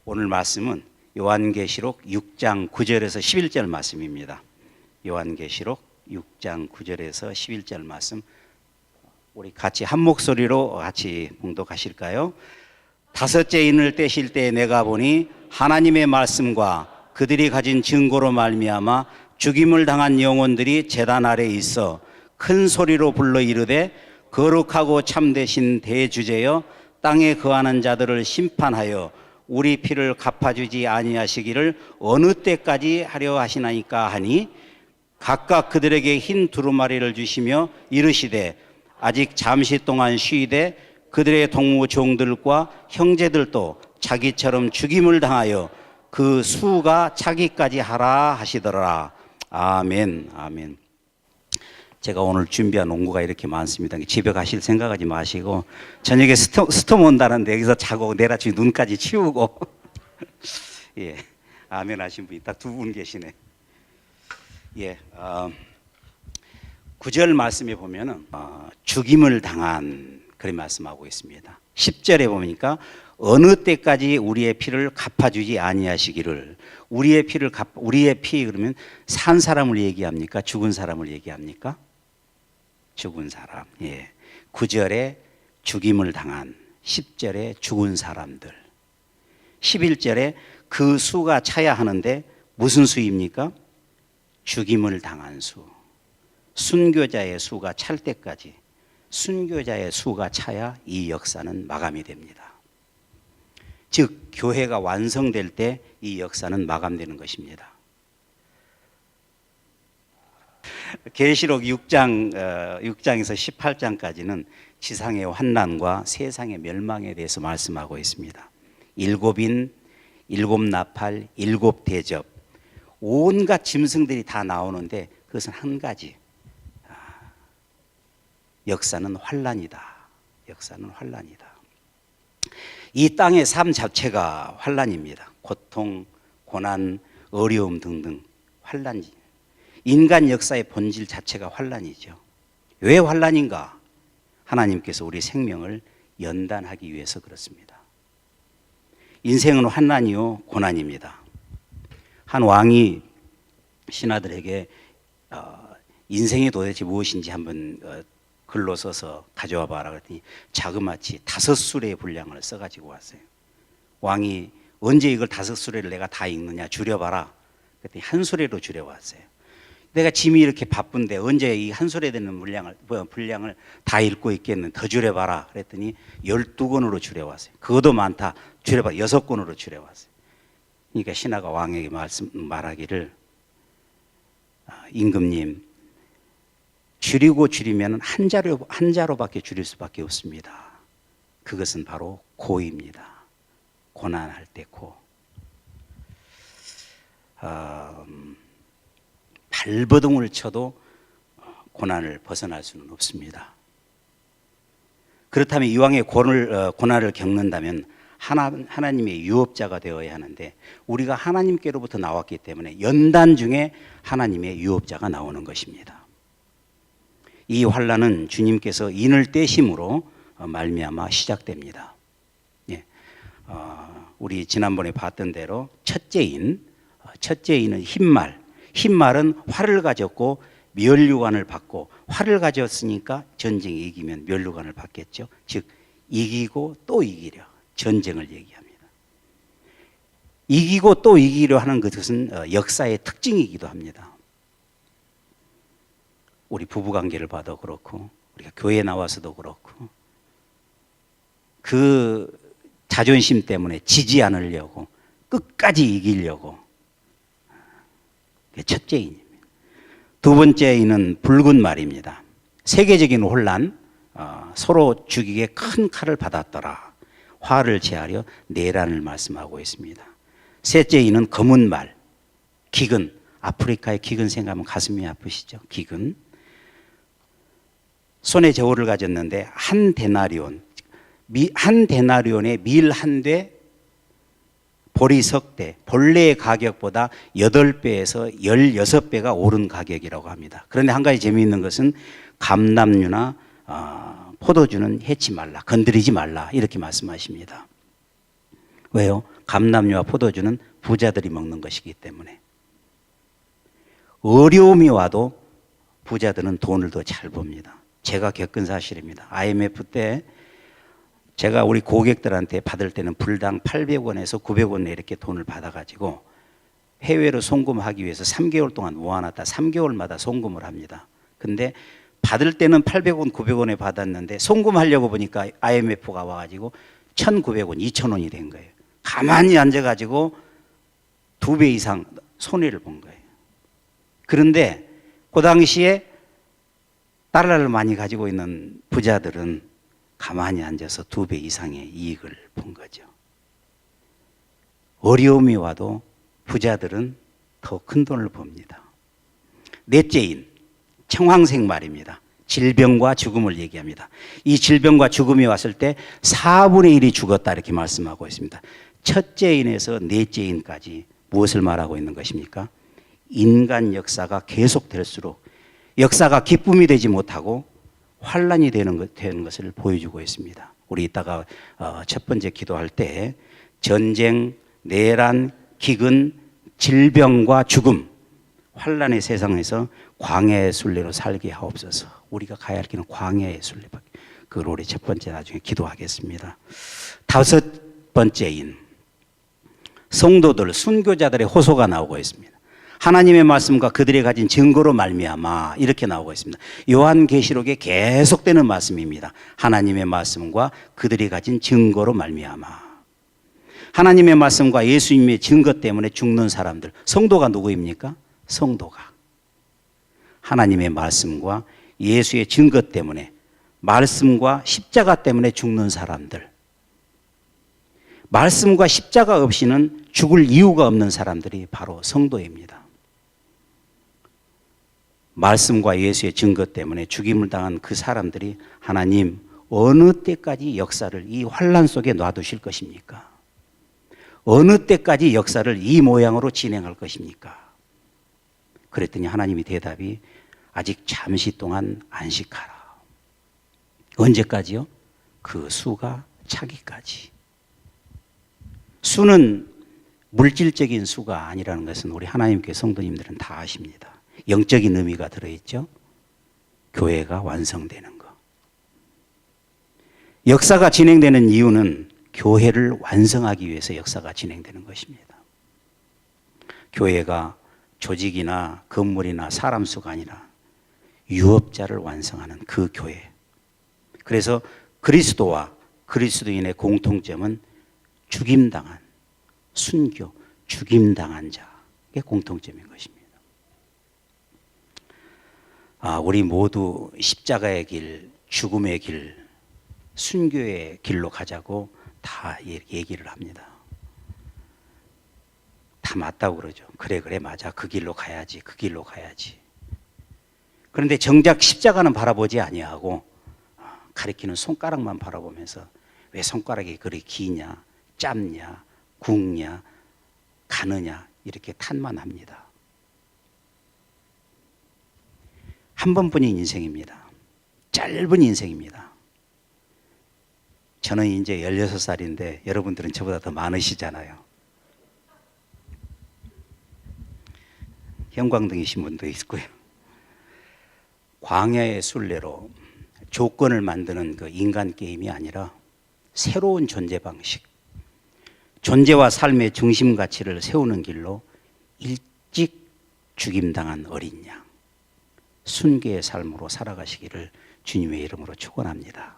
오늘 말씀은 요한계시록 6장 9절에서 11절 말씀입니다. 요한계시록 6장 9절에서 11절 말씀, 우리 같이 한 목소리로 같이 봉독하실까요? 다섯째 인을 떼실 때 내가 보니 하나님의 말씀과 그들이 가진 증거로 말미암아 죽임을 당한 영혼들이 제단 아래 있어 큰 소리로 불러 이르되 거룩하고 참되신 대주제여 땅에 거하는 자들을 심판하여 우리 피를 갚아주지 아니하시기를 어느 때까지 하려 하시나이까 하니, 각각 그들에게 흰 두루마리를 주시며 이르시되 아직 잠시 동안 쉬되 그들의 동무 종들과 형제들도 자기처럼 죽임을 당하여 그 수가 차기까지 하라 하시더라. 아멘. 아멘. 제가 오늘 준비한 농구가 이렇게 많습니다. 집에 가실 생각하지 마시고 저녁에 스톰 온다는데 여기서 자고 내일 아침에 눈까지 치우고 예, 아멘 하신 분이 딱 두 분 계시네. 예, 9절 말씀에 보면은 죽임을 당한 그런 말씀하고 있습니다. 10절에 보니까 어느 때까지 우리의 피를 갚아주지 아니하시기를. 우리의 피 그러면 산 사람을 얘기합니까? 죽은 사람을 얘기합니까? 죽은 사람. 예. 9절에 죽임을 당한, 10절에 죽은 사람들, 11절에 그 수가 차야 하는데 무슨 수입니까? 죽임을 당한 수. 순교자의 수가 찰 때까지, 순교자의 수가 차야 이 역사는 마감이 됩니다. 즉 교회가 완성될 때 이 역사는 마감되는 것입니다. 계시록 6장에서 18장까지는 지상의 환난과 세상의 멸망에 대해서 말씀하고 있습니다. 일곱 인, 일곱 나팔, 일곱 대접, 온갖 짐승들이 다 나오는데 그것은 한 가지, 역사는 환난이다. 역사는 환난이다. 이 땅의 삶 자체가 환난입니다. 고통, 고난, 어려움 등등 환난이. 인간 역사의 본질 자체가 환난이죠. 왜 환난인가? 하나님께서 우리 생명을 연단하기 위해서 그렇습니다. 인생은 환난이요 고난입니다. 한 왕이 신하들에게 인생이 도대체 무엇인지 한번 글로 써서 가져와 봐라 그랬더니 자그마치 5수레의 분량을 써가지고 왔어요. 왕이 언제 이걸 5수레를 내가 다 읽느냐, 줄여봐라 그랬더니 한 수레로 줄여왔어요. 내가 짐이 이렇게 바쁜데 언제 이 한 수레 되는 분량을 다 읽고 있겠는, 더 줄여봐라 그랬더니 12권으로 줄여왔어요. 그것도 많다, 줄여봐, 6권으로 줄여왔어요. 그러니까 신하가 왕에게 말하기를, 임금님, 줄이면 한 자로밖에 줄일 수밖에 없습니다. 그것은 바로 고입니다. 고난할 때 고. 발버둥을 쳐도 고난을 벗어날 수는 없습니다. 그렇다면 이왕의 고난을 겪는다면 하나님의 유업자가 되어야 하는데, 우리가 하나님께로부터 나왔기 때문에 연단 중에 하나님의 유업자가 나오는 것입니다. 이 환난은 주님께서 인을 떼심으로 말미암아 시작됩니다. 예. 우리 지난번에 봤던 대로 첫째 인은 흰말은 활을 가졌고 면류관을 받고, 활을 가졌으니까 전쟁에 이기면 면류관을 받겠죠. 즉 이기고 또 이기려, 전쟁을 얘기합니다. 이기고 또 이기려 하는 것은 역사의 특징이기도 합니다. 우리 부부관계를 봐도 그렇고, 우리가 교회에 나와서도 그렇고, 그 자존심 때문에 지지 않으려고 끝까지 이기려고. 첫째 인입니다. 두 번째 인은 붉은 말입니다. 세계적인 혼란, 서로 죽이게 큰 칼을 받았더라. 화를 제하려 내란을 말씀하고 있습니다. 셋째 인은 검은 말, 기근. 아프리카의 기근 생각하면 가슴이 아프시죠? 기근. 손에 저울을 가졌는데 한 데나리온에 밀 한 대, 보리 석 대, 본래의 가격보다 8배에서 16배가 오른 가격이라고 합니다. 그런데 한 가지 재미있는 것은 감람류나 포도주는 해치 말라, 건드리지 말라 이렇게 말씀하십니다. 왜요? 감람류와 포도주는 부자들이 먹는 것이기 때문에. 어려움이 와도 부자들은 돈을 더 잘 법니다. 제가 겪은 사실입니다. IMF 때 제가 우리 고객들한테 받을 때는 불당 800원에서 900원 이렇게 돈을 받아가지고 해외로 송금하기 위해서 3개월 동안 모아놨다 3개월마다 송금을 합니다. 근데 받을 때는 800원, 900원에 받았는데 송금하려고 보니까 IMF가 와가지고 1,900원, 2,000원이 된 거예요. 가만히 앉아가지고 2배 이상 손해를 본 거예요. 그런데 그 당시에 달러를 많이 가지고 있는 부자들은 가만히 앉아서 2배 이상의 이익을 본 거죠. 어려움이 와도 부자들은 더 큰 돈을 법니다. 넷째인 청황생 말입니다. 질병과 죽음을 얘기합니다. 이 질병과 죽음이 왔을 때 4분의 1이 죽었다 이렇게 말씀하고 있습니다. 첫째인에서 넷째인까지 무엇을 말하고 있는 것입니까? 인간 역사가 계속될수록 역사가 기쁨이 되지 못하고 환란이 되는 것을 보여주고 있습니다. 우리 이따가 첫 번째 기도할 때 전쟁, 내란, 기근, 질병과 죽음, 환란의 세상에서 광야의 순례로 살게 하옵소서. 우리가 가야 할 길은 광야의 순례밖에. 그걸 우리 첫 번째 나중에 기도하겠습니다. 다섯 번째인 성도들, 순교자들의 호소가 나오고 있습니다. 하나님의 말씀과 그들이 가진 증거로 말미암아 이렇게 나오고 있습니다. 요한계시록에 계속되는 말씀입니다. 하나님의 말씀과 그들이 가진 증거로 말미암아. 하나님의 말씀과 예수님의 증거 때문에 죽는 사람들, 성도가 누구입니까? 성도가 하나님의 말씀과 예수의 증거 때문에, 말씀과 십자가 때문에 죽는 사람들, 말씀과 십자가 없이는 죽을 이유가 없는 사람들이 바로 성도입니다. 말씀과 예수의 증거 때문에 죽임을 당한 그 사람들이 하나님 어느 때까지 역사를 이 환란 속에 놔두실 것입니까? 어느 때까지 역사를 이 모양으로 진행할 것입니까? 그랬더니 하나님의 대답이 아직 잠시 동안 안식하라. 언제까지요? 그 수가 차기까지. 수는 물질적인 수가 아니라는 것은 우리 하나님께 성도님들은 다 아십니다. 영적인 의미가 들어있죠. 교회가 완성되는 것. 역사가 진행되는 이유는 교회를 완성하기 위해서 역사가 진행되는 것입니다. 교회가 조직이나 건물이나 사람 수가 아니라 유업자를 완성하는 그 교회. 그래서 그리스도와 그리스도인의 공통점은 죽임당한, 순교, 죽임당한 자의 공통점인 것입니다. 우리 모두 십자가의 길, 죽음의 길, 순교의 길로 가자고 다 얘기를 합니다. 다 맞다고 그러죠. 그래 맞아. 그 길로 가야지. 그 길로 가야지. 그런데 정작 십자가는 바라보지 아니하고 가리키는 손가락만 바라보면서 왜 손가락이 그리 기냐, 짧냐, 굵냐, 가느냐 이렇게 탓만 합니다. 한 번뿐인 인생입니다. 짧은 인생입니다. 저는 이제 16살인데 여러분들은 저보다 더 많으시잖아요. 형광등이신 분도 있고요. 광야의 순례로 조건을 만드는 그 인간 게임이 아니라 새로운 존재 방식, 존재와 삶의 중심 가치를 세우는 길로 일찍 죽임당한 어린 양, 순교의 삶으로 살아가시기를 주님의 이름으로 축원합니다.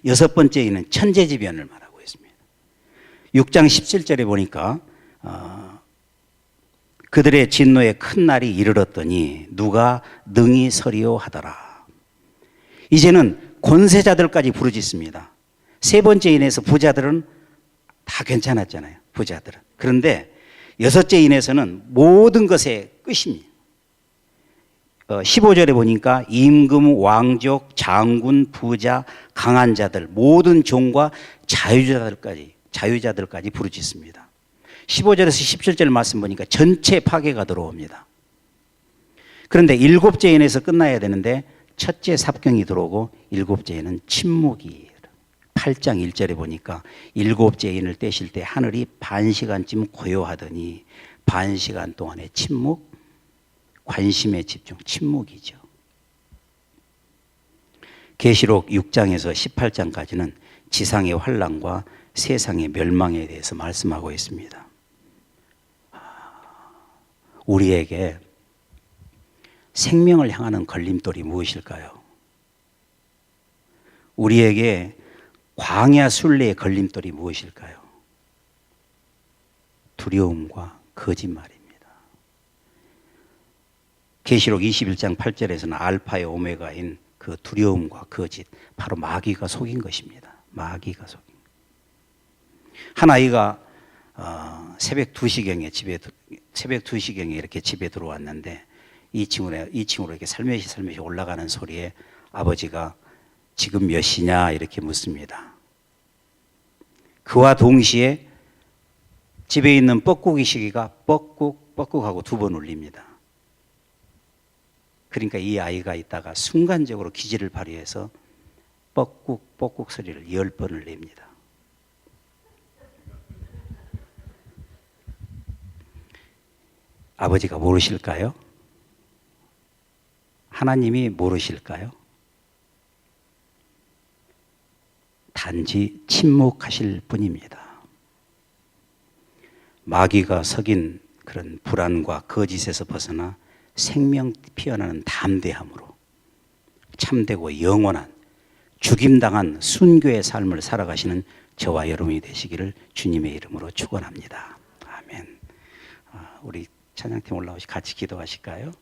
여섯 번째에는 천재지변을 말하고 있습니다. 6장 17절에 보니까 그들의 진노에 큰 날이 이르렀더니 누가 능히 서리오 하더라. 이제는 권세자들까지 부르짖습니다. 세 번째 인에서 부자들은 다 괜찮았잖아요. 부자들은. 그런데 여섯째 인에서는 모든 것의 끝입니다. 15절에 보니까 임금, 왕족, 장군, 부자, 강한 자들, 모든 종과 자유자들까지 부르짖습니다. 15절에서 17절 말씀 보니까 전체 파괴가 들어옵니다. 그런데 일곱째 인에서 끝나야 되는데 첫째 삽경이 들어오고 일곱째에는 침묵이 8장 1절에 보니까 일곱째 인을 떼실 때 하늘이 반 시간쯤 고요하더니 반 시간 동안의 침묵, 관심의 집중, 침묵이죠. 계시록 6장에서 18장까지는 지상의 환난과 세상의 멸망에 대해서 말씀하고 있습니다. 우리에게 생명을 향하는 걸림돌이 무엇일까요? 우리에게 광야 순례의 걸림돌이 무엇일까요? 두려움과 거짓말입니다. 계시록 21장 8절에서는 알파의 오메가인 그 두려움과 거짓, 바로 마귀가 속인 것입니다. 마귀가 속인. 한 아이가 새벽 2시경에 이렇게 집에 들어왔는데 2층으로 이렇게 살며시 올라가는 소리에 아버지가 지금 몇 시냐 이렇게 묻습니다. 그와 동시에 집에 있는 뻐꾸기 시계가 뻐꾹 하고 2번 울립니다. 그러니까 이 아이가 있다가 순간적으로 기지를 발휘해서 뻐꾹 소리를 10번을 냅니다. 아버지가 모르실까요? 하나님이 모르실까요? 단지 침묵하실 뿐입니다. 마귀가 속인 그런 불안과 거짓에서 벗어나 생명 피어나는 담대함으로 참되고 영원한 죽임당한 순교의 삶을 살아가시는 저와 여러분이 되시기를 주님의 이름으로 축원합니다. 아멘. 우리 찬양팀 올라오시 같이 기도하실까요?